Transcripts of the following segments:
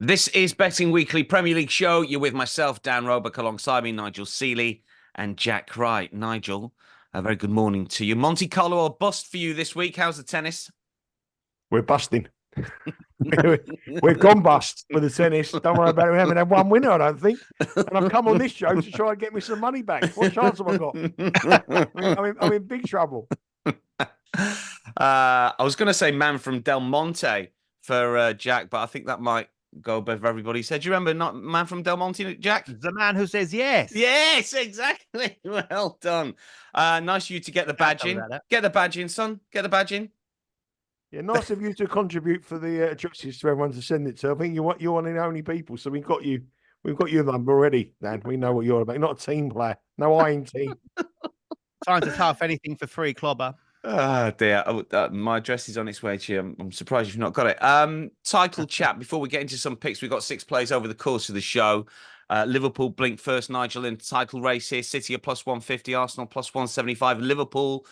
This is Betting Weekly Premier League show. You're with myself, Dan Roebuck, alongside me, Nigel Seeley and Jack Wright. Nigel, a very good morning to you. Monte Carlo or bust for you this week. How's the tennis? We're busting. We've gone bust with the tennis. Don't worry about it. We haven't had one winner, I don't think. And I've come on this show to try and get me some money back. What chance have I got? I'm in big trouble. I was going to say man from Del Monte for Jack, but I think that might go above everybody said. Do you remember not man from Del Monte, Jack? The man who says yes. Yes, exactly. Well done. Nice of you to get the badge in. Get the badge in, son. Get the badge in. Yeah, nice of you to contribute for the addresses to everyone to send it to. I think you're one of the only people, so we've got you. We've got your number already, Dan. We know what you're about. You're not a team player. No, I ain't team. Time to tough anything for free, clobber. Oh dear, my address is on its way to you. I'm surprised you've not got it. Title chat. Before we get into some picks, we've got 6 plays over the course of the show. Liverpool blink first, Nigel, in title race here. City are plus 150, Arsenal plus 175. Liverpool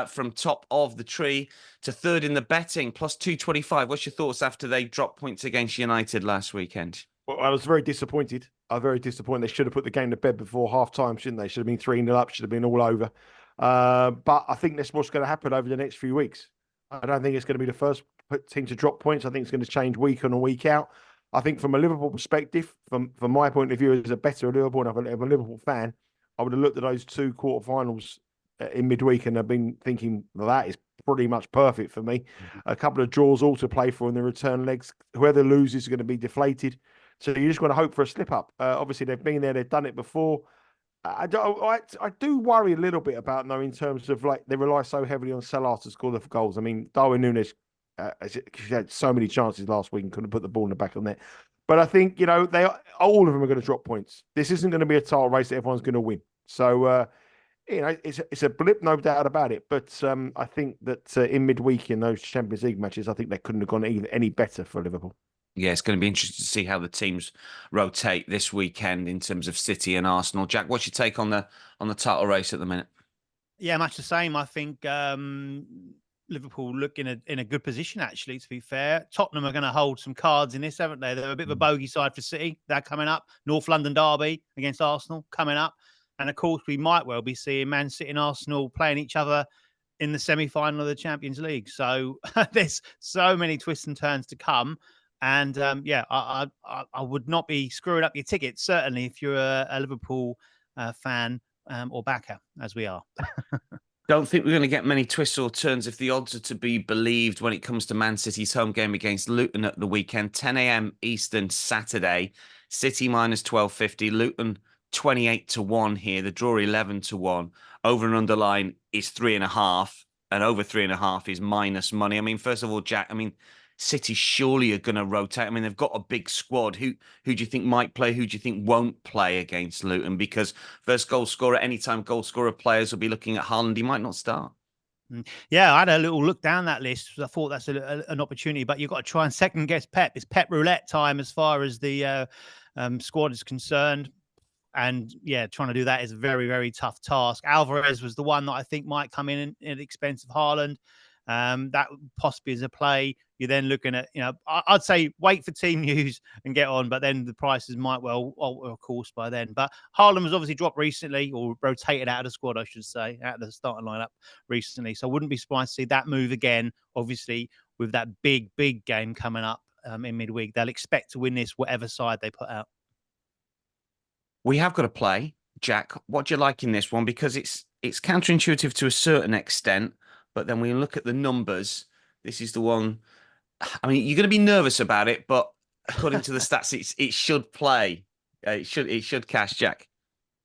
from top of the tree to third in the betting, plus 225. What's your thoughts after they dropped points against United last weekend? Well, I was very disappointed. I'm very disappointed. They should have put the game to bed before half-time, shouldn't they? Should have been 3-0 up, should have been all over. But I think that's what's going to happen over the next few weeks. I don't think it's going to be the first team to drop points. I think it's going to change week on and week out. I think from a Liverpool perspective, from my point of view as a better Liverpool and I'm a Liverpool fan, I would have looked at those 2 quarterfinals in midweek and I've been thinking, well, that is pretty much perfect for me. A couple of draws all to play for in the return legs. Whoever loses is going to be deflated. So you just got to hope for a slip up. Obviously, they've been there, they've done it before. I do worry a little bit about in terms of like they rely so heavily on Salah to score the goals. I mean, Darwin Núñez had so many chances last week and couldn't put the ball in the back of the net. But I think all of them are going to drop points. This isn't going to be a title race that everyone's going to win. So it's a blip, no doubt about it. But I think that in midweek in those Champions League matches, I think they couldn't have gone any better for Liverpool. Yeah, it's going to be interesting to see how the teams rotate this weekend in terms of City and Arsenal. Jack, what's your take on the title race at the minute? Yeah, much the same. I think Liverpool look in a good position, actually, to be fair. Tottenham are going to hold some cards in this, haven't they? They're a bit of a bogey side for City. They're coming up. North London derby against Arsenal coming up. And, of course, we might well be seeing Man City and Arsenal playing each other in the semi-final of the Champions League. So there's so many twists and turns to come. And I would not be screwing up your tickets, certainly if you're a Liverpool fan or backer, as we are. Don't think we're going to get many twists or turns if the odds are to be believed when it comes to Man City's home game against Luton at the weekend. 10 a.m. Eastern Saturday. City minus 12.50. Luton 28-1 here. The draw 11-1. Over and underline is 3.5. And over 3.5 is minus money. I mean, first of all, Jack, City surely are going to rotate. They've got a big squad. Who do you think might play? Who do you think won't play against Luton? Because first goal scorer, anytime goal scorer players will be looking at Haaland. He might not start. Yeah, I had a little look down that list. I thought that's an opportunity, but you've got to try and second guess Pep. It's Pep roulette time as far as the squad is concerned. And yeah, trying to do that is a very, very tough task. Alvarez was the one that I think might come in at the expense of Haaland. That possibly is a play. You're then looking at, I'd say wait for team news and get on, but then the prices might well alter, of course, by then. But Haaland was obviously dropped recently, or rotated out of the squad, I should say, out of the starting lineup recently. So I wouldn't be surprised to see that move again, obviously, with that big game coming up in midweek. They'll expect to win this, whatever side they put out. We have got to play, Jack. What do you like in this one? Because it's counterintuitive to a certain extent, but then when you look at the numbers, this is the one. You're going to be nervous about it, but according to the stats, it should play. It should cash, Jack.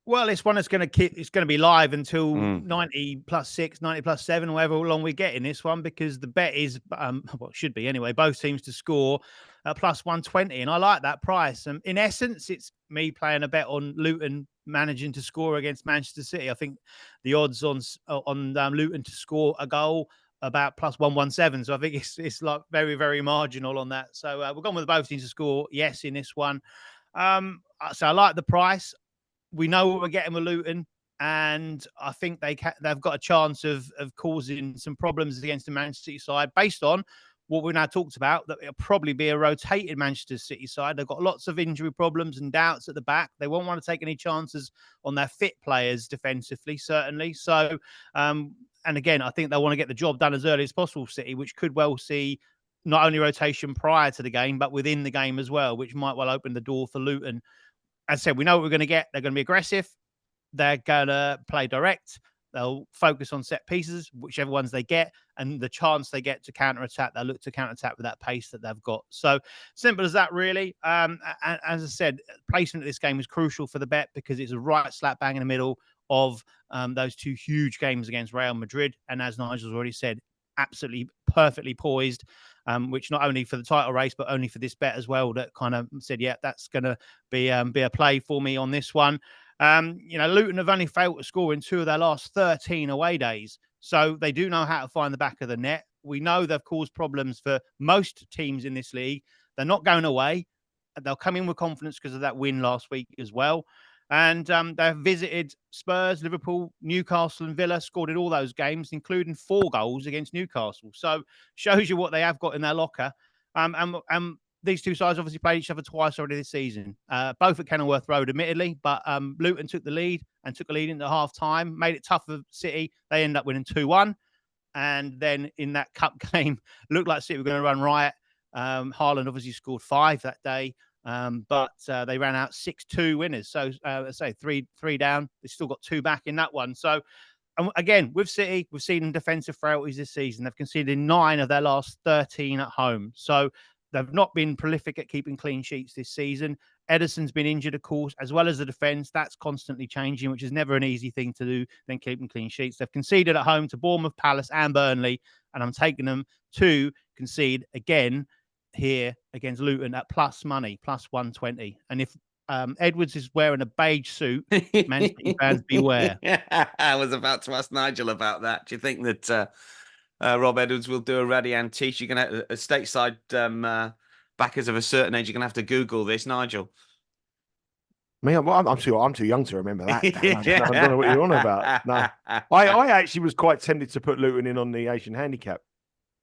Well, it's one that's going to be live until 90 plus 6, 90 plus 7, however long we get in this one, because the bet is, it should be anyway, both teams to score at plus 120. And I like that price. In essence, it's me playing a bet on Luton managing to score against Manchester City. I think the odds on Luton to score a goal about plus 117. So I think it's like very, very marginal on that. So we're going with both teams to score, yes, in this one. So I like the price. We know what we're getting with Luton, and I think they've got a chance of causing some problems against the Manchester City side based on what we've now talked about, that it'll probably be a rotated Manchester City side. They've got lots of injury problems and doubts at the back. They won't want to take any chances on their fit players defensively, certainly. So, and again, I think they want to get the job done as early as possible, City, which could well see not only rotation prior to the game, but within the game as well, which might well open the door for Luton. As I said, we know what we're going to get. They're going to be aggressive. They're going to play direct. They'll focus on set pieces, whichever ones they get, and the chance they get to counter-attack, they'll look to counter-attack with that pace that they've got. So simple as that, really. And as I said, placement of this game is crucial for the bet because it's a right slap bang in the middle of those two huge games against Real Madrid. And as Nigel's already said, absolutely perfectly poised, which not only for the title race, but only for this bet as well, that kind of said, yeah, that's going to be a play for me on this one. Luton have only failed to score in 2 of their last 13 away days. So they do know how to find the back of the net. We know they've caused problems for most teams in this league. They're not going away. They'll come in with confidence because of that win last week as well. And they've visited Spurs, Liverpool, Newcastle and Villa, scored in all those games, including 4 goals against Newcastle. So shows you what they have got in their locker. And these two sides obviously played each other twice already this season, both at Kenilworth Road, admittedly, but Luton took the lead and took a lead into half-time, made it tough for City. They ended up winning 2-1. And then in that cup game, looked like City were going to run riot. Haaland obviously scored 5 that day, but they ran out 6-2 winners. So, let's say 3 down. They still got 2 back in that one. So, again, with City, we've seen defensive frailties this season. They've conceded 9 of their last 13 at home. So, they've not been prolific at keeping clean sheets this season. Ederson's been injured, of course, as well as the defence. That's constantly changing, which is never an easy thing to do, than keeping clean sheets. They've conceded at home to Bournemouth, Palace and Burnley, and I'm taking them to concede again here against Luton at plus money, plus 120. And if Edwards is wearing a beige suit, Man City fans beware. I was about to ask Nigel about that. Do you think that Rob Edwards will do a Radian t-shirt? You're going to have a stateside backers of a certain age. You're going to have to Google this, Nigel. Me, I'm too young to remember that. I don't know what you're on about. No, I actually was quite tempted to put Luton in on the Asian handicap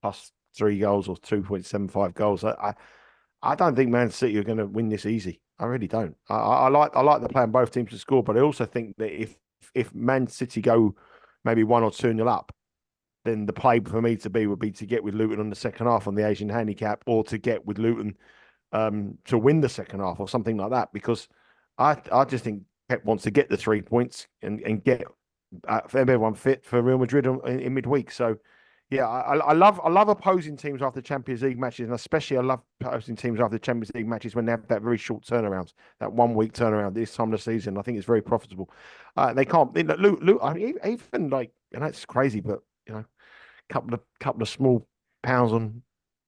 plus 3 goals or 2.75 goals. I don't think Man City are going to win this easy. I really don't. I like the plan both teams to score, but I also think that if Man City go maybe 1 or 2-0 up, then the play for me would be to get with Luton on the second half on the Asian handicap, or to get with Luton to win the second half or something like that, because I just think Pep wants to get the 3 points and get everyone fit for Real Madrid in midweek. So, yeah, I love opposing teams after Champions League matches, and especially I love opposing teams after Champions League matches when they have that very short turnaround, that 1 week turnaround this time of the season. I think it's very profitable. They can't. Luke, I mean, even like, it's crazy, but couple of small pounds on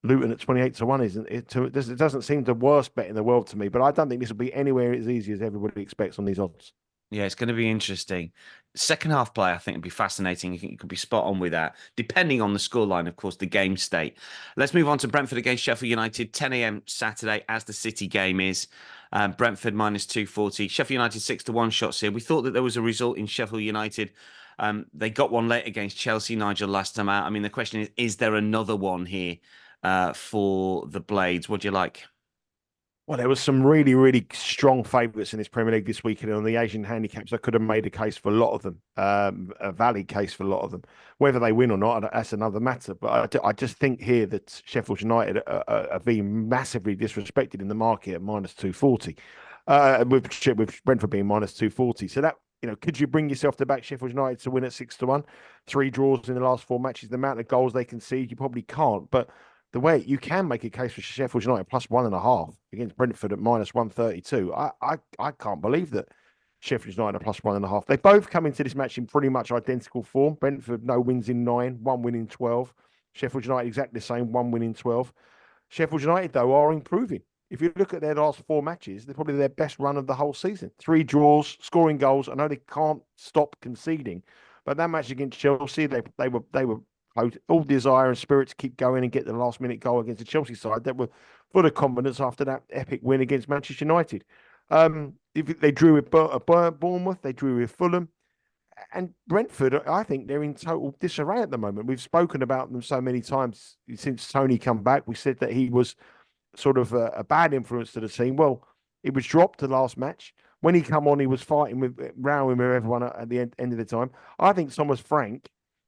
Luton at 28-1 isn't it? It doesn't seem the worst bet in the world to me, but I don't think this will be anywhere as easy as everybody expects on these odds. Yeah, it's going to be interesting. Second half play, I think, would be fascinating. I think you could be spot on with that, depending on the scoreline, of course, the game state. Let's move on to Brentford against Sheffield United, 10 a.m. Saturday, as the City game is. Brentford minus 240. Sheffield United 6-1 shots here. We thought that there was a result in Sheffield United. They got one late against Chelsea, Nigel, last time out. I mean, the question is there another one here for the Blades? What do you like? Well, there was some really, really strong favourites in this Premier League this weekend. On the Asian handicaps, I could have made a case for a lot of them, a valid case for a lot of them. Whether they win or not, that's another matter. But I just think here that Sheffield United are being massively disrespected in the market at minus 240, with Brentford being minus 240. So that, could you bring yourself to back Sheffield United to win at 6-1? 3 draws in the last 4 matches. The amount of goals they concede, you probably can't. But the way you can make a case for Sheffield United plus 1.5 against Brentford at minus 132, I can't believe that Sheffield United are plus 1.5. They both come into this match in pretty much identical form. Brentford, no wins in 9, 1 win in 12. Sheffield United exactly the same, 1 win in 12. Sheffield United, though, are improving. If you look at their last 4 matches, they're probably their best run of the whole season. 3 draws, scoring goals. I know they can't stop conceding, but that match against Chelsea, they were all desire and spirit to keep going and get the last minute goal against the Chelsea side that were full of confidence after that epic win against Manchester United. If they drew with Bournemouth, they drew with Fulham. And Brentford, I think they're in total disarray at the moment. We've spoken about them so many times since Tony come back. We said that he was sort of a bad influence to the team. Well, it was dropped the last match. When he come on, he was fighting with, rowing with everyone at the end of the time. I think Thomas Frank,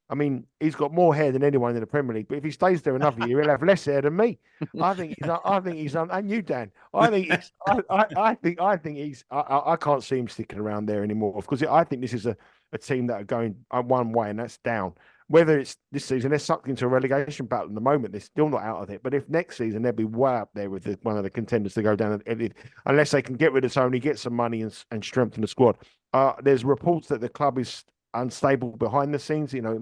I mean, he's got more hair than anyone in the Premier League. But if he stays there another year, he'll have less hair than me. I think he's, and you, Dan. I think he's. I can't see him sticking around there anymore because I think this is a team that are going one way and that's down. Whether it's this season, they're sucked into a relegation battle at the moment. They're still not out of it. But if next season they'll be way up there with one of the contenders to go down, unless they can get rid of Tony, get some money and strengthen the squad. There's reports that the club is unstable behind the scenes. You know, it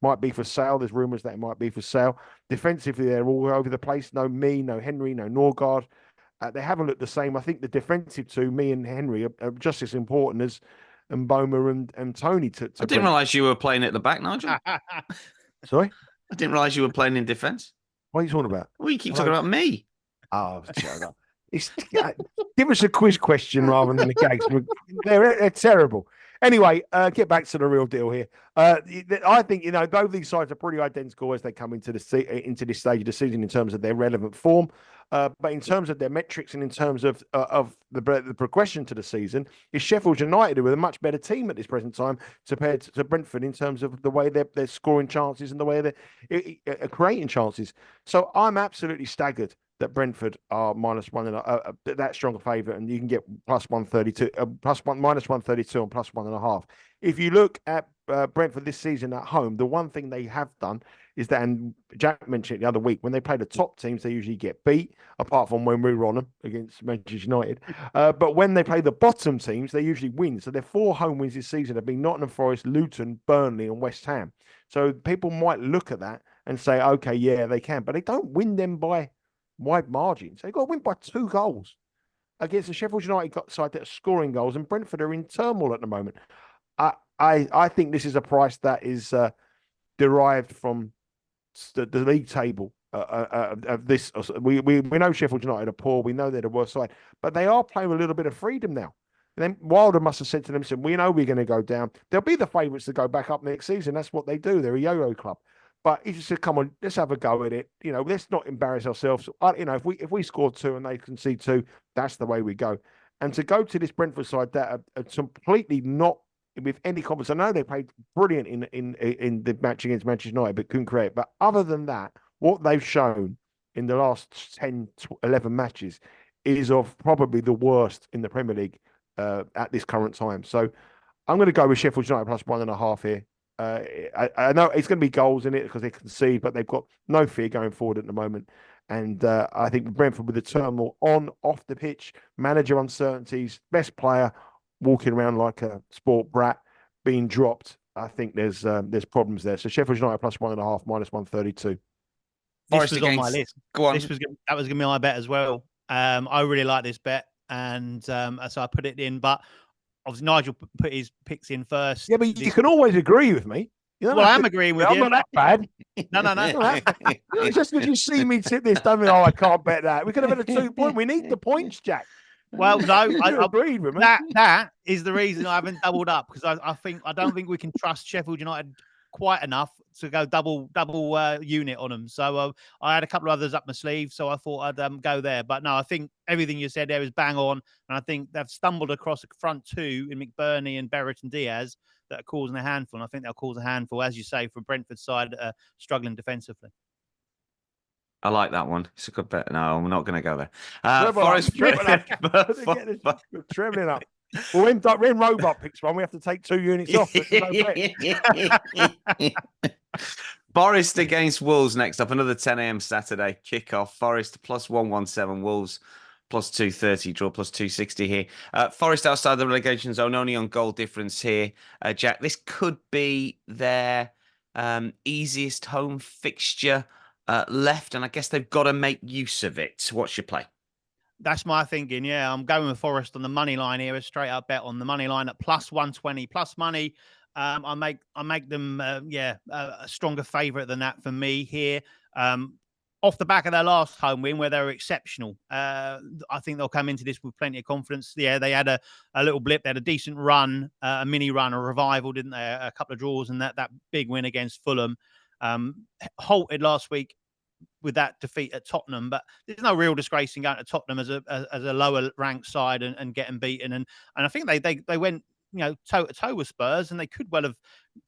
might be for sale. There's rumours that it might be for sale. Defensively, they're all over the place. No Henry, no Norgard. They haven't looked the same. I think the defensive two, me and Henry, are just as important as Mboma and Tony. I didn't realise you were playing at the back, Nigel. Sorry? I didn't realise you were playing in defence. What are you talking about? Well, you keep talking about me. Oh, give us a quiz question rather than the gags. They're terrible. Anyway, get back to the real deal here. I think, both these sides are pretty identical as they come into this stage of the season in terms of their relevant form. But in terms of their metrics and in terms of the progression to the season, is Sheffield United with a much better team at this present time compared to Brentford in terms of the way they're scoring chances and the way they're creating chances. So I'm absolutely staggered that Brentford are -1 and that strong a favourite, and you can get +132, -132 and +1.5. If you look at Brentford this season at home, the one thing they have done is that, and Jack mentioned it the other week, when they play the top teams, they usually get beat, apart from when we were on them against Manchester United. But when they play the bottom teams, they usually win. So their 4 home wins this season have been Nottingham Forest, Luton, Burnley, and West Ham. So people might look at that and say, okay, yeah, they can, but they don't win them by wide margins. They've got to win by 2 goals against the Sheffield United side that are scoring goals, and Brentford are in turmoil at the moment. I think this is a price that is derived from the league table of this. We know Sheffield United are poor. We know they're the worst side, but they are playing with a little bit of freedom now. And then Wilder must have said to them, we know we're going to go down. They'll be the favourites to go back up next season. That's what they do. They're a yo-yo club. But he just said, come on, let's have a go at it. Let's not embarrass ourselves. If we score 2 and they concede 2, that's the way we go. And to go to this Brentford side that are completely not with any confidence. I know they played brilliant in the match against Manchester United, but couldn't create. But other than that, what they've shown in the last 10, 11 matches is of probably the worst in the Premier League at this current time. So I'm going to go with Sheffield United +1.5 here. I know it's going to be goals in it because they concede, but they've got no fear going forward at the moment. And I think Brentford, with the turmoil on, off the pitch, manager uncertainties, best player walking around like a sport brat, being dropped, I think there's problems there. So Sheffield United +1.5, -132. This was on my list. Go on. That was going to be my bet as well. I really like this bet, and so I put it in. But obviously, Nigel put his picks in first. Yeah, but you can always agree with me. Well, I am agreeing with you. I'm not that bad. No. It's just because you see me tip this, don't mean, I can't bet that. We could have had a 2-point. We need the points, Jack. Well, no, I agreed with me. That is the reason I haven't doubled up, because I don't think we can trust Sheffield United quite enough to go double unit on them. So I had a couple of others up my sleeve, so I thought I'd go there. But no, I think everything you said there is bang on, and I think they've stumbled across a front 2 in McBurney and Berrett and Diaz that are causing a handful. And I think they'll cause a handful, as you say, for Brentford's side struggling defensively. I like that one. It's a good bet. No, I'm not going to go there. Forest Trebling up. Well, when Roebuck picks one, we have to take 2 units off. Forest against Wolves next up. Another 10 a.m. Saturday kickoff. Forest +117, Wolves +230, draw +260 here. Forest outside the relegation zone, only on goal difference here. Jack, this could be their easiest home fixture left, and I guess they've got to make use of it. What's your play? That's my thinking. Yeah, I'm going with Forest on the money line here. A straight up bet on the money line at +120 plus money. I make them a stronger favourite than that for me here. off the back of their last home win where they were exceptional. I think they'll come into this with plenty of confidence. Yeah, they had a little blip. They had a decent run, a mini run, a revival, didn't they? A couple of draws and that big win against Fulham. Halted last week with that defeat at Tottenham, but there's no real disgrace in going to Tottenham as a lower ranked side and getting beaten. And I think they went, toe to toe with Spurs, and they could well have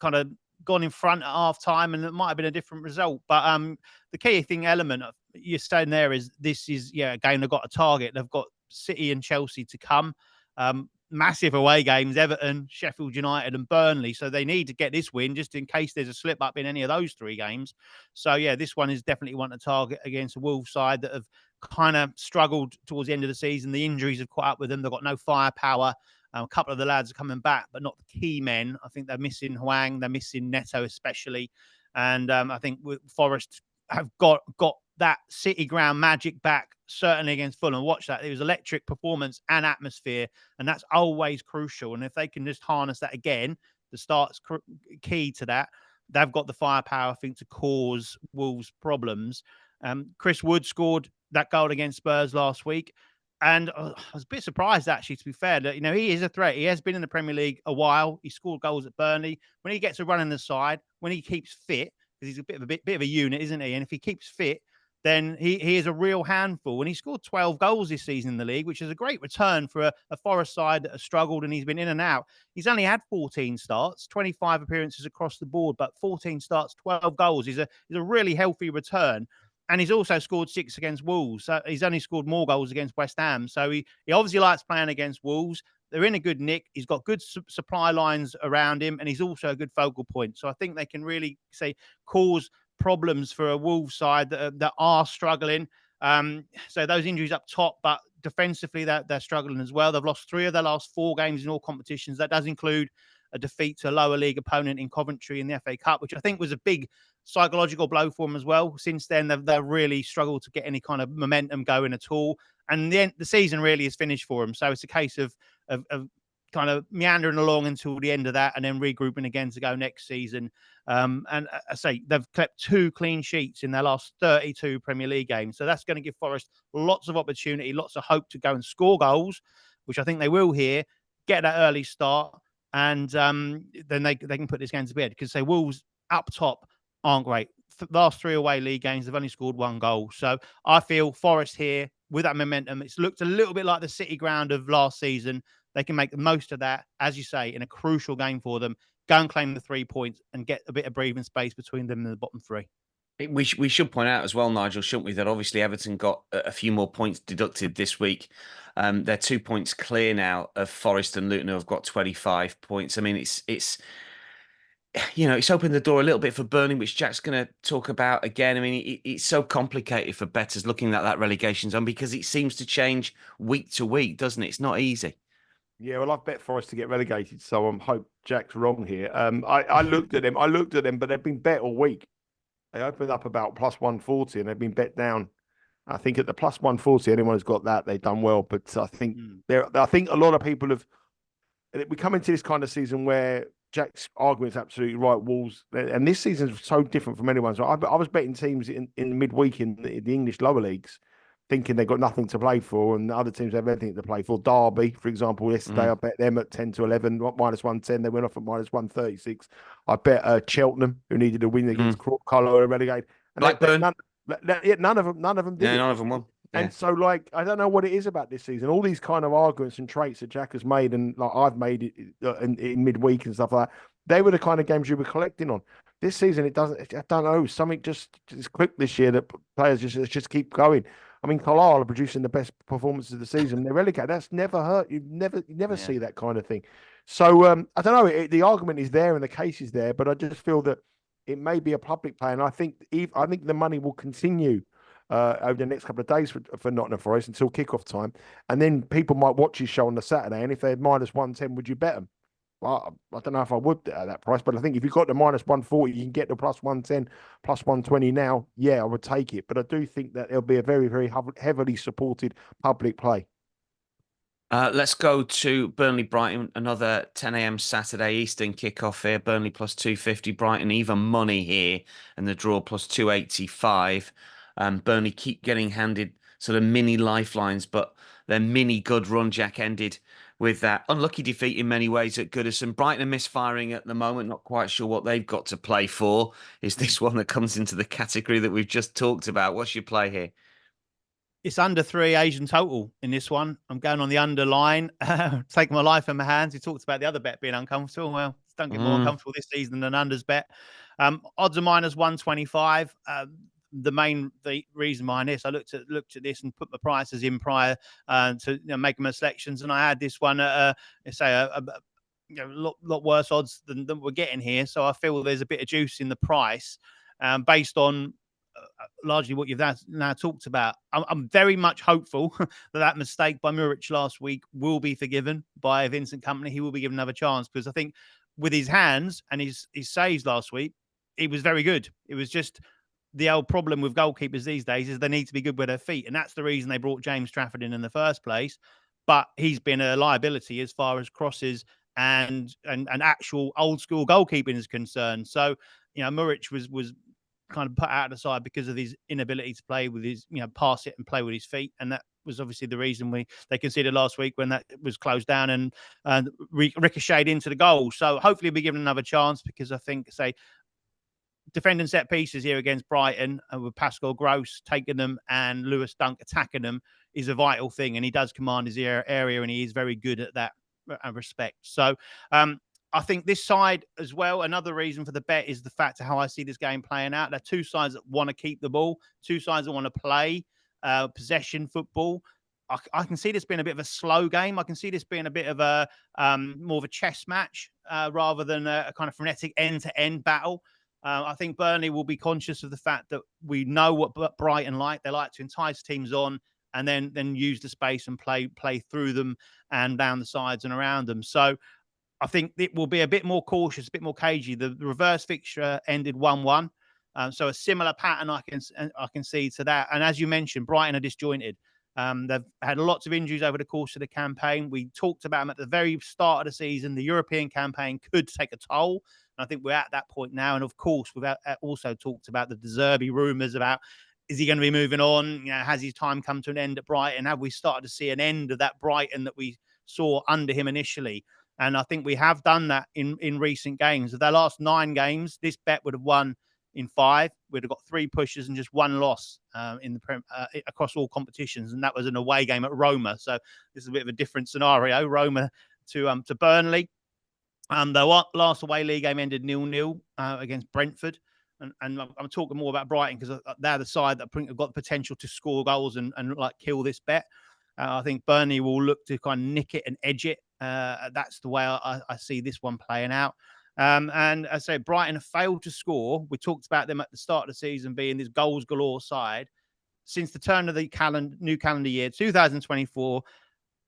kind of gone in front at half time, and it might have been a different result. But the key element of you're staying there is this is a game they've got a target. They've got City and Chelsea to come. Massive away games, Everton, Sheffield United and Burnley. So they need to get this win just in case there's a slip up in any of those 3 games. So, this one is definitely one to target against a Wolves side that have kind of struggled towards the end of the season. The injuries have caught up with them. They've got no firepower. A couple of the lads are coming back, but not the key men. I think they're missing Hwang. They're missing Neto especially. And I think Forest have got that City ground magic back, certainly against Fulham. Watch that. It was electric performance and atmosphere, and that's always crucial. And if they can just harness that again, the start's key to that. They've got the firepower, I think, to cause Wolves problems. Chris Wood scored that goal against Spurs last week. And I was a bit surprised, actually, to be fair, that, he is a threat. He has been in the Premier League a while. He scored goals at Burnley. When he gets a run in the side, when he keeps fit, because he's a bit of a unit, isn't he? And if he keeps fit, then he is a real handful. And he scored 12 goals this season in the league, which is a great return for a Forest side that has struggled, and he's been in and out. He's only had 14 starts, 25 appearances across the board, but 14 starts, 12 goals. He's a really healthy return. And he's also scored 6 against Wolves. So he's only scored more goals against West Ham. So he obviously likes playing against Wolves. They're in a good nick. He's got good supply lines around him, and he's also a good focal point. So I think they can really cause problems for a Wolves side that are struggling. So those injuries up top, but defensively they're struggling as well. They've lost 3 of their last 4 games in all competitions. That does include a defeat to a lower league opponent in Coventry in the FA Cup, which I think was a big psychological blow for them as well. Since then, they've really struggled to get any kind of momentum going at all. And the season really is finished for them. So it's a case of kind of meandering along until the end of that and then regrouping again to go next season. And I say they've kept 2 clean sheets in their last 32 Premier League games. So that's going to give Forest lots of opportunity, lots of hope to go and score goals, which I think they will here, get that early start, and then they can put this game to bed. Because Wolves up top aren't great. Last 3 away league games, they've only scored 1 goal. So I feel Forest here with that momentum, it's looked a little bit like the City ground of last season. They can make the most of that, as you say, in a crucial game for them. Go and claim the 3 points and get a bit of breathing space between them and the bottom 3. We should point out as well, Nigel, shouldn't we, that obviously Everton got a few more points deducted this week. They're 2 points clear now of Forest and Luton, who have got 25 points. I mean, it's opened the door a little bit for Burnley, which Jack's going to talk about again. I mean, it's so complicated for bettors looking at that relegation zone because it seems to change week to week, doesn't it? It's not easy. Yeah, well, I've bet Forest to get relegated, so I hope Jack's wrong here. I looked at them, but they've been bet all week. They opened up about plus 140 and they've been bet down. I think at the plus 140, anyone who's got that, they've done well. But I think I think a lot of people have. We come into this kind of season where Jack's argument is absolutely right. Wolves, and this season is so different from anyone's. I was betting teams in midweek in the English lower leagues, thinking they've got nothing to play for, and the other teams have everything to play for. Derby, for example, yesterday I bet them at 10 to 11, minus 110. They went off at minus 136. I bet Cheltenham, who needed a win against Carlo and relegate. And Blackburn. None of them did. Yeah, none of them won. Yeah. And so, I don't know what it is about this season. All these kind of arguments and traits that Jack has made, and I've made it in midweek and stuff like that, they were the kind of games you were collecting on. This season, it doesn't. I don't know. Something just clicked this year that players just keep going. I mean, Carlisle are producing the best performances of the season. They're relegated. That's never hurt. You never see that kind of thing. So I don't know. The argument is there and the case is there, but I just feel that it may be a public play, and I think the money will continue over the next couple of days for Nottingham Forest until kickoff time, and then people might watch his show on the Saturday, and if they're minus 110, would you bet them? Well, I don't know if I would at that price, but I think if you've got the minus 140, you can get the plus 110, plus 120 now. Yeah, I would take it. But I do think that it'll be a very, very heavily supported public play. Let's go to Burnley Brighton, another 10 a.m. Saturday Eastern kickoff here. Burnley plus 250, Brighton even money here, and the draw plus 285. Burnley keep getting handed sort of mini lifelines, but their mini good run, Jack, ended with that unlucky defeat in many ways at Goodison. Brighton are misfiring at the moment, not quite sure what they've got to play for. Is this one that comes into the category that we've just talked about? What's your play here? It's under 3 Asian total in this one. I'm going on the underline, taking my life in my hands. He talked about the other bet being uncomfortable. Well, don't get more uncomfortable this season than unders bet. Odds are minus 125. The reason behind this, I looked at this and put my prices in prior to make my selections, and I had this one at a lot worse odds than we're getting here. So I feel there's a bit of juice in the price based on largely what you've now talked about. I'm very much hopeful that mistake by Muric last week will be forgiven by Vincent Kompany. He will be given another chance, because I think with his hands and his saves last week, he was very good. It was just the old problem with goalkeepers these days is they need to be good with their feet. And that's the reason they brought James Trafford in the first place. But he's been a liability as far as crosses and actual old school goalkeeping is concerned. So, Muric was kind of put out of the side because of his inability to play with his, pass it and play with his feet. And that was obviously the reason they conceded last week when that was closed down and ricocheted into the goal. So hopefully he'll be given another chance, because I think, defending set pieces here against Brighton with Pascal Gross taking them and Lewis Dunk attacking them is a vital thing. And he does command his area, and he is very good at that respect. So I think this side as well, another reason for the bet is the fact of how I see this game playing out. There are two sides that want to keep the ball, two sides that want to play possession football. I can see this being a bit of a slow game. I can see this being a bit of a more of a chess match rather than a kind of frenetic end-to-end battle. I think Burnley will be conscious of the fact that we know what Brighton like. They like to entice teams on and then use the space and play through them and down the sides and around them. So I think it will be a bit more cautious, a bit more cagey. The reverse fixture ended 1-1. So a similar pattern I can see to that. And as you mentioned, Brighton are disjointed. They've had lots of injuries over the course of the campaign. We talked about them at the very start of the season. The European campaign could take a toll. And I think we're at that point now. And of course, we've also talked about the De Zerbi rumours about, is he going to be moving on? Has his time come to an end at Brighton? Have we started to see an end of that Brighton that we saw under him initially? And I think we have done that in recent games. Of their last 9 games, this bet would have won in 5. We'd have got 3 pushes and just 1 loss across all competitions. And that was an away game at Roma. So this is a bit of a different scenario. Roma to Burnley. The last away league game ended 0-0 against Brentford. And I'm talking more about Brighton because they're the side that have got the potential to score goals and kill this bet. I think Burnley will look to kind of nick it and edge it. That's the way I see this one playing out. And I say Brighton have failed to score. We talked about them at the start of the season being this goals galore side. Since the turn of the new calendar year, 2024,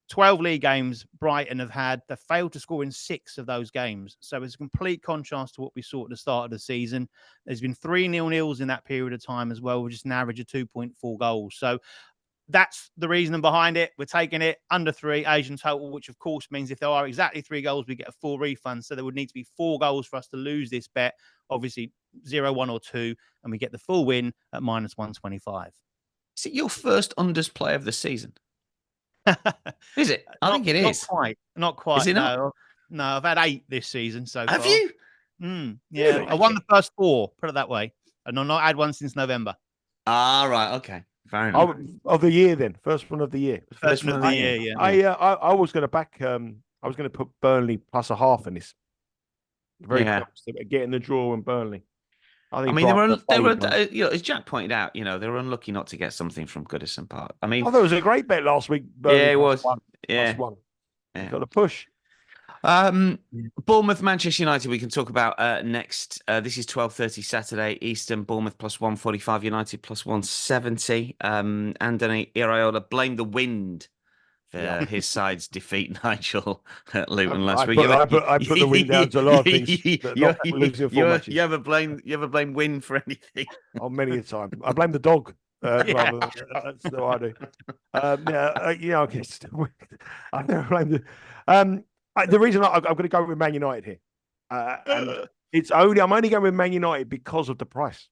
12 league games Brighton have had. They've failed to score in 6 of those games. So it's a complete contrast to what we saw at the start of the season. There's been 3 0-0s in that period of time as well, with just an average of 2.4 goals. So that's the reasoning behind it. We're taking it under 3 Asian total, which of course means if there are exactly 3 goals, we get a full refund. So there would need to be 4 goals for us to lose this bet. Obviously 0, 1 or 2, and we get the full win at minus 125. Is it your first unders play of the season? Is it? I think it is. Not quite. Is it not? No, I've had 8 this season so far. Have you? Yeah, I won the first 4, put it that way. And I've not had one since November. Ah, right. Okay. Fair enough. Of the year, then. First one of the year. First one of the year, yeah. I was going to back, I was going to put Burnley plus a half in this. Very close to getting the draw in Burnley. I mean, they were, as Jack pointed out, they were unlucky not to get something from Goodison Park. I mean, I thought it was a great bet last week. Burnley it was. One. Yeah. Got a push. Bournemouth, Manchester United. We can talk about next. This is 12:30 Saturday Eastern. Bournemouth plus 145, United plus 170. Anthony Iraola blamed the wind for his side's defeat, Nigel, at Luton last week. I put the wind down to a lot of things. You ever blame wind for anything? Oh, many a time. I blame the dog. That's what I do. I guess I never blame the reason I'm going to go with Man United here, and I'm only going with Man United because of the price.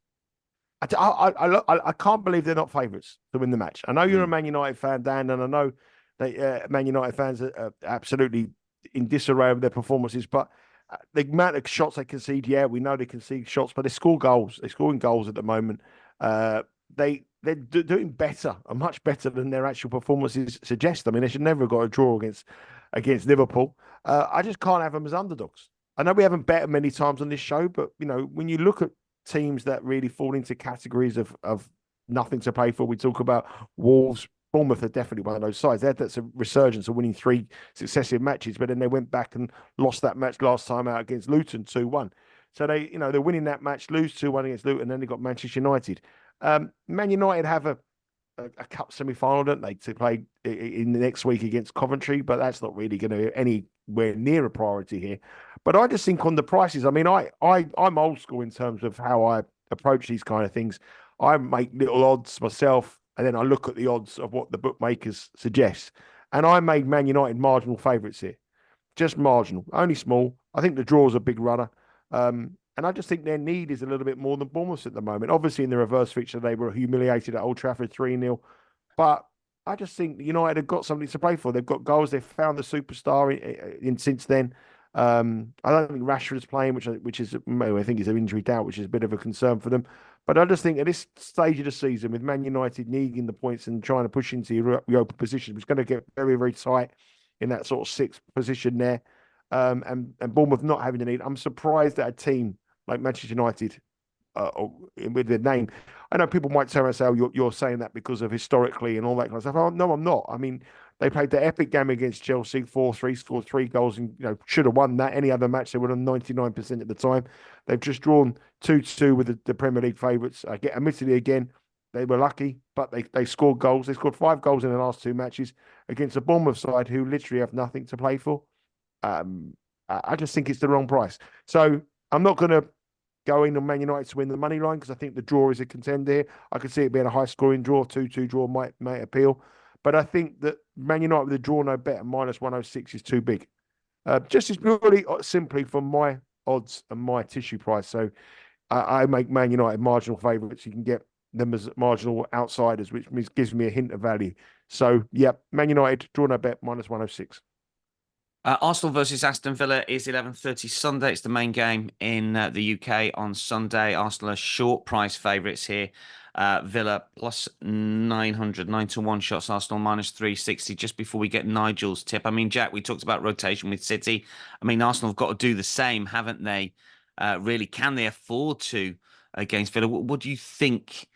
I can't believe they're not favourites to win the match. I know you're a Man United fan, Dan, and I know that Man United fans are absolutely in disarray of their performances. But the amount of shots they concede, yeah, we know they concede shots, but they score goals. They're scoring goals at the moment. They're doing better, much better than their actual performances suggest. I mean, they should never have got a draw against Liverpool. I just can't have them as underdogs. I know we haven't bet many times on this show, but when you look at teams that really fall into categories of nothing to play for, we talk about Wolves. Bournemouth are definitely one of those sides. That's a resurgence of winning 3 successive matches, but then they went back and lost that match last time out against Luton 2-1. So they're winning that match, lose 2-1 against Luton, and then they got Manchester United. Man United have a cup semi-final, don't they, to play in the next week against Coventry, but that's not really going to be anywhere near a priority here. But I just think on the prices, I mean, I'm old school in terms of how I approach these kind of things. I make little odds myself, and then I look at the odds of what the bookmakers suggest. And I made Man United marginal favourites here. Just marginal, only small. I think the draw's a big runner. And I just think their need is a little bit more than Bournemouth at the moment. Obviously, in the reverse fixture, they were humiliated at Old Trafford 3-0. But I just think United have got something to play for. They've got goals. They've found the superstar in since then. I don't think Rashford's playing, which is I think is an injury doubt, which is a bit of a concern for them. But I just think at this stage of the season, with Man United needing the points and trying to push into Europa position, it's going to get very, very tight in that sort of 6th position there. And Bournemouth not having the need. I'm surprised that a team like Manchester United, with their name, I know people might turn around and say, "Oh, you're saying that because of historically and all that kind of stuff." Oh, no, I'm not. I mean, they played the epic game against Chelsea, 4-3, scored 3 goals, and should have won that. Any other match, they would have 99% at the time. They've just drawn 2-2 with the Premier League favourites. Admittedly, again, they were lucky, but they scored goals. They scored 5 goals in the last 2 matches against a Bournemouth side who literally have nothing to play for. I just think it's the wrong price. So I'm not going to go in on Man United to win the money line because I think the draw is a contender here. I could see it being a high scoring draw, 2-2 draw might appeal. But I think that Man United with a draw no bet minus 106 is too big. Just as purely simply from my odds and my tissue price. So I make Man United marginal favourites. You can get them as marginal outsiders, which gives me a hint of value. So, yeah, Man United, draw no bet, minus 106. Arsenal versus Aston Villa is 11:30 Sunday. It's the main game in the UK on Sunday. Arsenal are short price favourites here. Villa plus 900, 9-1 shots. Arsenal minus 360. Just before we get Nigel's tip, I mean, Jack, we talked about rotation with City. I mean, Arsenal have got to do the same, haven't they? Really, can they afford to against Villa? What do you think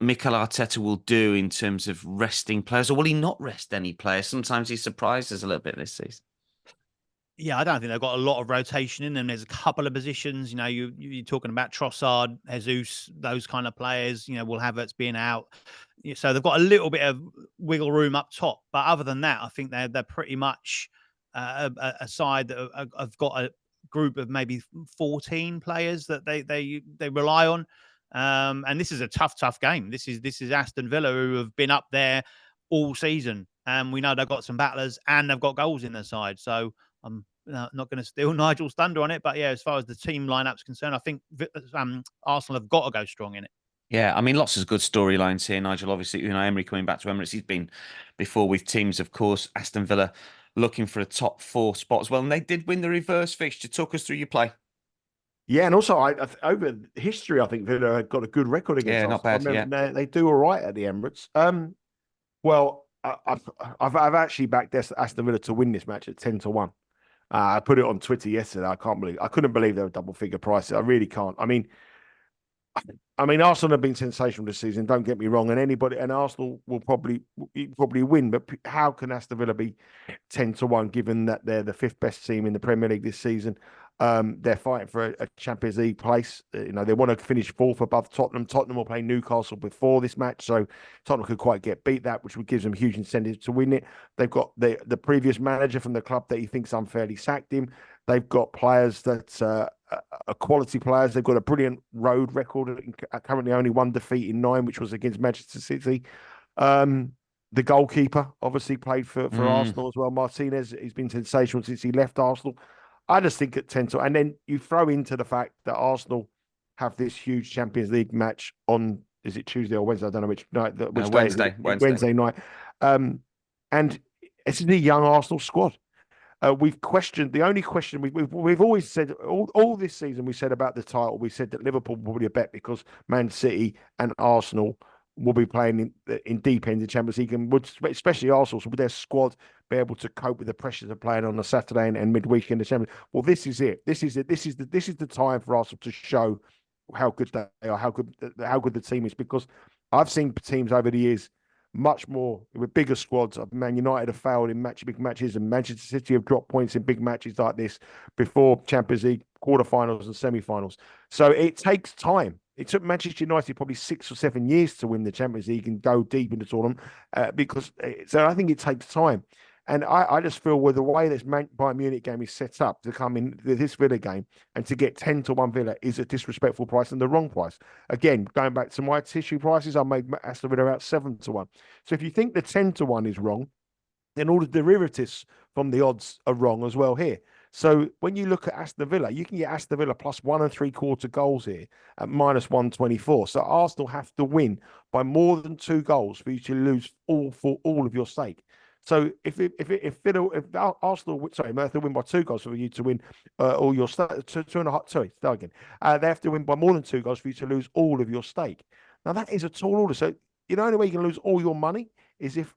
Mikel Arteta will do in terms of resting players, or will he not rest any players? Sometimes he surprises us a little bit this season. Yeah, I don't think they've got a lot of rotation in them. There's a couple of positions, you're talking about Trossard, Jesus, those kind of players, will have Havertz being out. So they've got a little bit of wiggle room up top. But other than that, I think they're pretty much a side that have got a group of maybe 14 players that they rely on. And this is a tough game. This is Aston Villa, who have been up there all season. And we know they've got some battlers and they've got goals in their side. So I'm not going to steal Nigel's thunder on it, but yeah, as far as the team lineup's concerned, I think Arsenal have got to go strong in it. Yeah, I mean, lots of good storylines here, Nigel. Obviously, Emery coming back to Emirates. He's been before with teams, of course. Aston Villa looking for a top 4 spot as well, and they did win the reverse fixture. Talk us through your play. Yeah, and also over history, I think Villa had got a good record against Arsenal. Not bad. Yeah, they do all right at the Emirates. Well, I've actually backed Aston Villa to win this match at 10-1. I put it on Twitter yesterday. I couldn't believe they were double figure prices. I really can't. I mean, Arsenal have been sensational this season. Don't get me wrong, and Arsenal will probably win. But how can Aston Villa be 10-1 given that they're the 5th best team in the Premier League this season? They're fighting for a Champions League place. They want to finish 4th above Tottenham. Tottenham will play Newcastle before this match, so Tottenham could quite beat that, which would give them huge incentive to win it. They've got the previous manager from the club that he thinks unfairly sacked him. They've got players that are quality players. They've got a brilliant road record. Currently, only 1 defeat in 9, which was against Manchester City. The goalkeeper obviously played for Arsenal as well. Martinez, he's been sensational since he left Arsenal. I just think at 10-1, and then you throw into the fact that Arsenal have this huge Champions League match on, is it Tuesday or Wednesday? I don't know which night. Which day is it? Wednesday night. And it's a young Arsenal squad. We've questioned, the only question we've always said all this season, we said about the title, we said that Liverpool will be a bet because Man City and Arsenal will be playing in deep end of Champions League, and would, especially Arsenal, so with their squad, be able to cope with the pressures of playing on a Saturday and midweek in the Champions. Well, this is it. This is the time for Arsenal to show how good they are, how good the team is, because I've seen teams over the years much more with bigger squads. Man United have failed in big matches, and Manchester City have dropped points in big matches like this before Champions League quarterfinals and semi-finals. So it takes time. It took Manchester United probably 6 or 7 years to win the Champions League and go deep in the tournament, so I think it takes time. And I just feel with the way this Bayern Munich game is set up to come in this Villa game and to get 10-1 Villa is a disrespectful price and the wrong price. Again, going back to my tissue prices, I made Aston Villa out 7-1. So if you think the 10-1 is wrong, then all the derivatives from the odds are wrong as well here. So when you look at Aston Villa, you can get Aston Villa plus 1 3/4 goals here at minus 124. So Arsenal have to win by more than 2 goals for you to lose all of your stake. So if Arsenal, sorry, they have to win by 2 goals for you to win all your stake. 2.5. Sorry, start again. They have to win by more than 2 goals for you to lose all of your stake. Now that is a tall order. So the only way you can lose all your money is if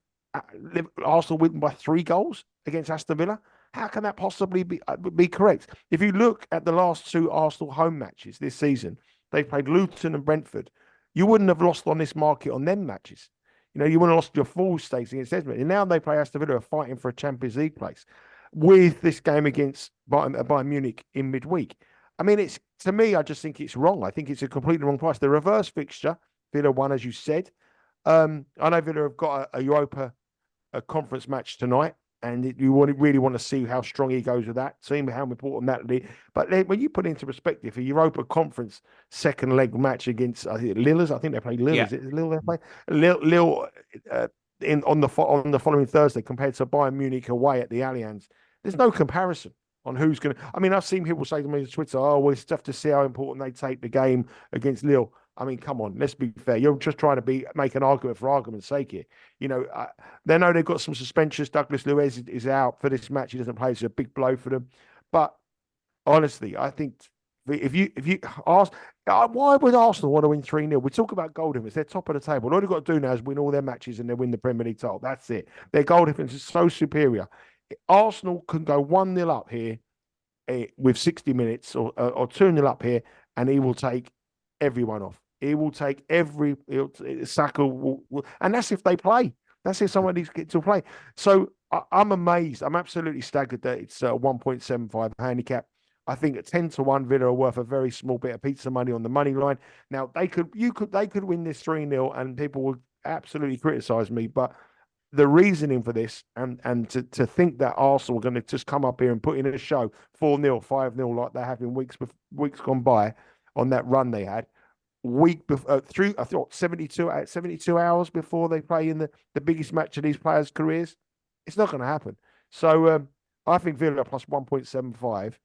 Arsenal win by 3 goals against Aston Villa. How can that possibly be correct? If you look at the last 2 Arsenal home matches this season, they've played Luton and Brentford. You wouldn't have lost on this market on them matches. You know, you wouldn't have lost your full stakes against Esmond. And now they play Aston Villa, fighting for a Champions League place with this game against Bayern Munich in midweek. I mean, to me, I just think it's wrong. I think it's a completely wrong price. The reverse fixture, Villa won, as you said. I know Villa have got a Europa conference match tonight, and you really want to see how strong he goes with that, see how important that is. But when you put it into perspective, a Europa Conference second leg match against Lille, I think they play Lille. Yeah. Is it Lille they play? Lille on the following Thursday compared to Bayern Munich away at the Allianz. There's no comparison on who's going to. I mean, I've seen people say to me on Twitter, "Oh, well, it's tough to see how important they take the game against Lille." I mean, come on, let's be fair. You're just trying to make an argument for argument's sake here. You know, they know they've got some suspensions. Douglas Luiz is out for this match. He doesn't play. It's a big blow for them. But honestly, I think if you ask, why would Arsenal want to win 3-0? We talk about goal difference. They're top of the table. All they've got to do now is win all their matches and they win the Premier League title. That's it. Their goal difference is so superior. Arsenal can go 1-0 up here with 60 minutes or 2-0 up here, and he will take everyone off. He will take Saka, and that's if they play. That's if somebody's get to play. So I'm amazed. I'm absolutely staggered that it's 1.75 handicap. I think at 10-1, Villa are worth a very small bit of pizza money on the money line. Now they could win this 3-0, and people would absolutely criticise me. But the reasoning for this, and to think that Arsenal are going to just come up here and put in a show 4-0, 5-0 like they have in weeks gone by on that run they had. Through I thought 72 hours before they play in the biggest match of these players' careers, it's not going to happen. So I think Villa plus 1.75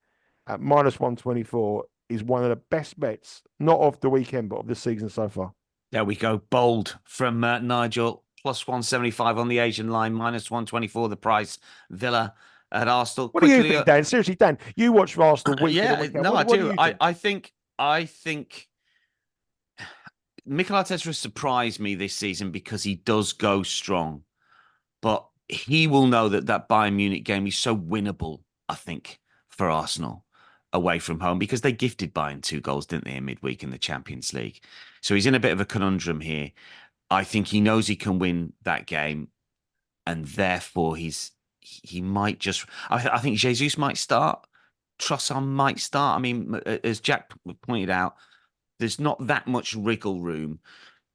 at minus 124 is one of the best bets, not of the weekend but of the season so far. There we go, bold from Nigel. Plus 175 on the Asian line, minus 124 the price. Villa at Arsenal. What do you think, Dan? Seriously, Dan, you watch Arsenal week in week out. No, I do. I think Mikel Arteta has surprised me this season because he does go strong, but he will know that Bayern Munich game is so winnable, I think, for Arsenal away from home, because they gifted Bayern 2 goals, didn't they, in midweek in the Champions League. So he's in a bit of a conundrum here. I think he knows he can win that game, and therefore he might just. I think Jesus might start. Trossard might start. I mean, as Jack pointed out, there's not that much wriggle room.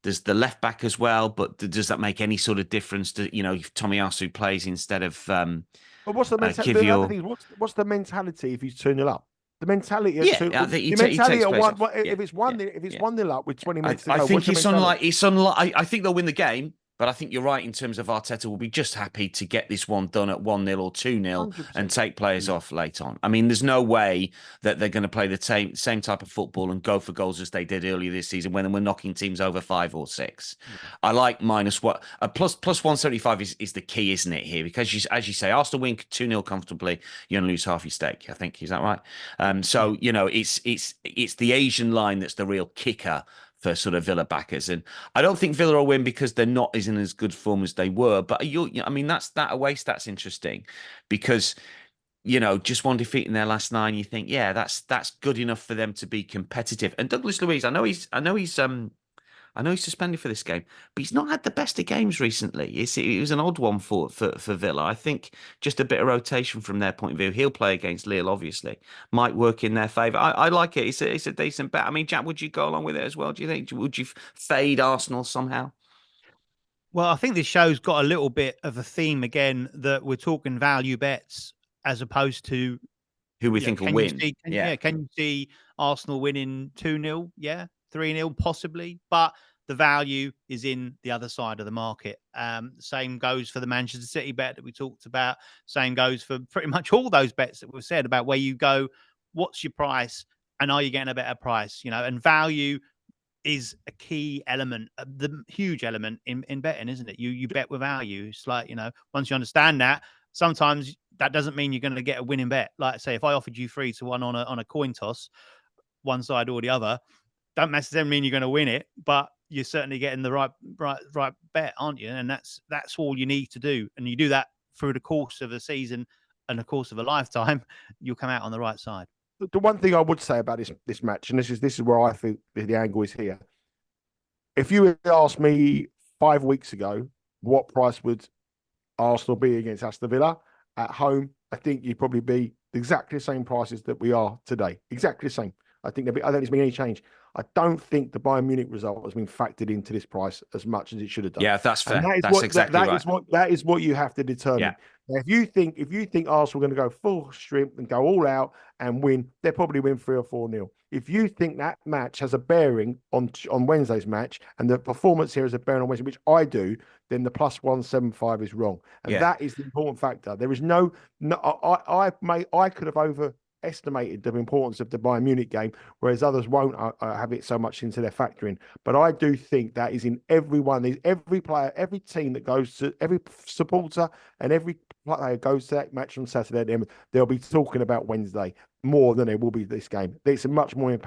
There's the left back as well, but does that make any sort of difference to, if Tomiyasu plays instead of But what's the mentality? What's the mentality if he's 2-0 up? The mentality, I think if it's 1-0 up with 20 minutes to go. I think it's unlike. I think they'll win the game, But I think you're right in terms of Arteta will be just happy to get this one done at 1-0 or 2-0 and 100%. take players off late on. I mean, there's no way that they're going to play the same type of football and go for goals as they did earlier this season when we're knocking teams over 5 or 6. I like plus 175 is the key, isn't it, here? Because as you say, Arsenal win 2-0 comfortably, you're going to lose half your stake, I think. Is that right? So, it's the Asian line that's the real kicker for sort of Villa backers. And I don't think Villa will win because they're not in as good form as they were. But I mean, that away stat's interesting because, just one defeat in their last 9, you think, yeah, that's good enough for them to be competitive. And Douglas Luiz, I know he's suspended for this game, but he's not had the best of games recently. It was an odd one for Villa. I think just a bit of rotation from their point of view. He'll play against Lille, obviously. Might work in their favour. I like it. It's a decent bet. I mean, Jack, would you go along with it as well, do you think? Would you fade Arsenal somehow? Well, I think this show's got a little bit of a theme again that we're talking value bets as opposed to who we think will win. Can you see Arsenal winning 2-0? Yeah, 3-0 possibly, but the value is in the other side of the market. Same goes for the Manchester City bet that we talked about. Same goes for pretty much all those bets that we've said about where you go, what's your price, and are you getting a better price? And value is a key element, the huge element in betting, isn't it? You bet with value. It's like, once you understand that, sometimes that doesn't mean you're going to get a winning bet. Like, say, if I offered you 3-1 on a coin toss, one side or the other, don't necessarily mean you're going to win it, but you're certainly getting the right bet, aren't you? And that's all you need to do. And you do that through the course of a season and the course of a lifetime, you'll come out on the right side. The one thing I would say about this match, and this is where I think the angle is here. If you had asked me 5 weeks ago, what price would Arsenal be against Aston Villa at home, I think you'd probably be exactly the same prices that we are today. Exactly the same. I don't think there's been any change. I don't think the Bayern Munich result has been factored into this price as much as it should have done. Yeah, that's fair. That's exactly right. That is what you have to determine. Yeah. Now, if you think Arsenal are going to go full strength and go all out and win, they'll probably win 3 or 4-0. If you think that match has a bearing on Wednesday's match and the performance here has a bearing on Wednesday, which I do, then the plus 175 is wrong, and that is the important factor. There is no. I could have overestimated the importance of the Bayern Munich game, whereas others won't have it so much into their factoring. But I do think that is in every player, every team that goes to, every supporter and every player goes to that match on Saturday. They'll be talking about Wednesday more than there will be this game. It's a much more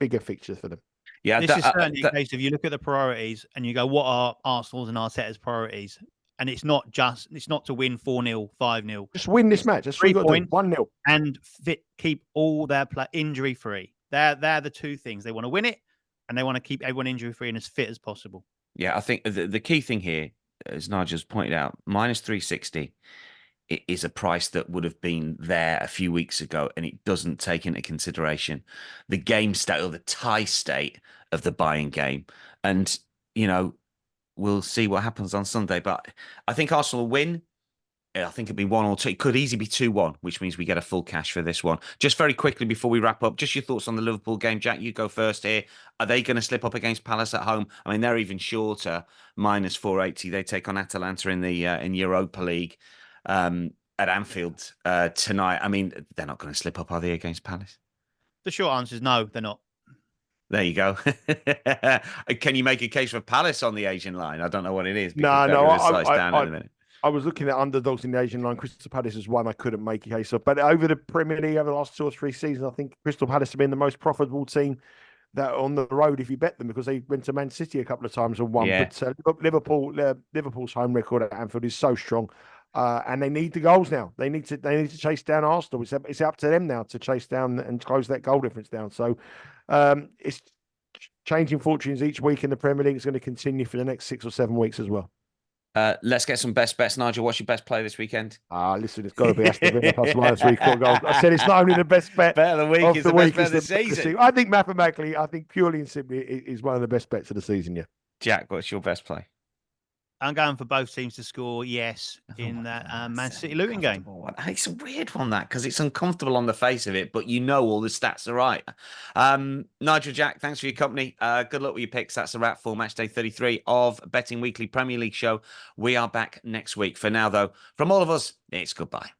bigger fixture for them. Yeah, this is certainly a case of you look at the priorities and you go, what are Arsenal's and Arteta's priorities? And it's not to win 4-0, 5-0. Just win this match. That's 3 points, 1-0. And keep all their injury free. They're the two things. They want to win it and they want to keep everyone injury free and as fit as possible. Yeah, I think the key thing here, as Nigel's pointed out, minus 360 is a price that would have been there a few weeks ago, and it doesn't take into consideration the game state or the tie state of the buying game. And, we'll see what happens on Sunday. But I think Arsenal will win. I think it'll be 1 or 2. It could easily be 2-1, which means we get a full cash for this one. Just very quickly before we wrap up, just your thoughts on the Liverpool game. Jack, you go first here. Are they going to slip up against Palace at home? I mean, they're even shorter, minus 480. They take on Atalanta in the in Europa League at Anfield tonight. I mean, they're not going to slip up, are they, against Palace? The short answer is no, they're not. There you go. Can you make a case for Palace on the Asian line? I don't know what it is. No. I was looking at underdogs in the Asian line. Crystal Palace is one I couldn't make a case of. But over the Premier League, over the last 2 or 3 seasons, I think Crystal Palace have been the most profitable team that on the road if you bet them, because they went to Man City a couple of times and won. Yeah. But Liverpool's home record at Anfield is so strong. And they need the goals now. They need to chase down Arsenal. It's up to them now to chase down and close that goal difference down. So it's changing fortunes each week in the Premier League. It's going to continue for the next 6 or 7 weeks as well. Let's get some best bets. Nigel, what's your best play this weekend? Listen, it's got to be Aston Villa plus minus 3 goals. I said it's not only the best bet of the week, it's the best bet of the season. I think mathematically, purely and simply, it is one of the best bets of the season, yeah. Jack, what's your best play? I'm going for both teams to score, yes, in that Man City Luton game. It's a weird one, that, because it's uncomfortable on the face of it, but you know all the stats are right. Nigel, Jack, thanks for your company. Good luck with your picks. That's a wrap for Matchday 33 of Betting Weekly Premier League show. We are back next week. For now, though, from all of us, it's goodbye.